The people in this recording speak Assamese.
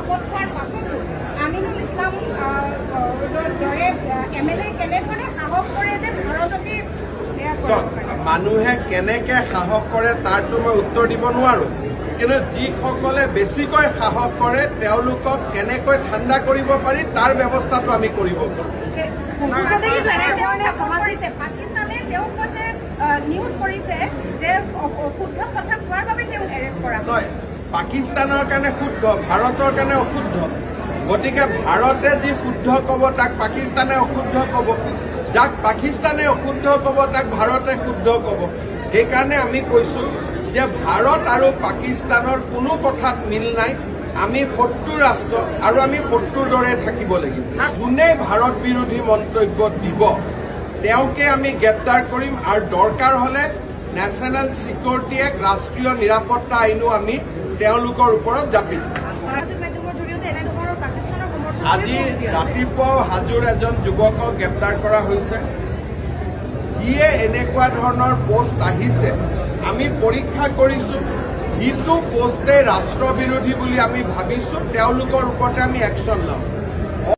শপত হোৱাৰ পাছতো আমিনুল ইছলাম দৰে MLA কেনেধৰণে সাহস কৰে যে ভাৰতকে মানুহে কেনেকে সাহস কৰে তাৰটো মই উত্তৰ দিব নোৱাৰো, কিন্তু যিসকলে বেছিকৈ সাহস কৰে তেওঁলোকক কেনেকৈ ঠাণ্ডা কৰিব পাৰি তাৰ ব্যৱস্থাটো আমি কৰিব পাকিস্তানে তেওঁক কৈছে নিউজ কৰিছে যে শুদ্ধ কথা কোৱাৰ বাবে তেওঁক এৰেষ্ট কৰা নহয়। পাকিস্তানৰ কাৰণে শুদ্ধ, ভাৰতৰ কাৰণে অশুদ্ধ। গতিকে ভাৰতে যি শুদ্ধ ক'ব তাক পাকিস্তানে অশুদ্ধ ক'ব, যাক পাকিস্তানে অশুদ্ধ ক'ব তাক ভাৰতে শুদ্ধ ক'ব। সেইকাৰণে আমি কৈছো যে ভাৰত আৰু পাকিস্তানৰ কোনো কথাত মিল নাই। আমি শত্ৰু ৰাষ্ট্ৰ আৰু আমি শত্ৰুৰ দৰে থাকিব লাগিব। যোনে ভাৰত বিৰোধী মন্তব্য দিব তেওঁকে আমি গ্ৰেপ্তাৰ কৰিম আৰু দৰকাৰ হ'লে নেশ্যনেল ছিকিউৰিটি এক্ট, ৰাষ্ট্ৰীয় নিৰাপত্তা আইনো আমি তেওঁলোকৰ ওপৰত জাপি দিম। আজি ৰাতিপুৱাও হাজোৰ এজন যুৱকক গ্ৰেপ্তাৰ কৰা হৈছে, যিয়ে এনেকুৱা ধৰণৰ পোষ্ট আহিছে। আমি পৰীক্ষা কৰিছো, যিটো পোষ্টে ৰাষ্ট্ৰ বিৰোধী বুলি আমি ভাবিছো তেওঁলোকৰ ওপৰতে আমি একশ্যন ল'ম।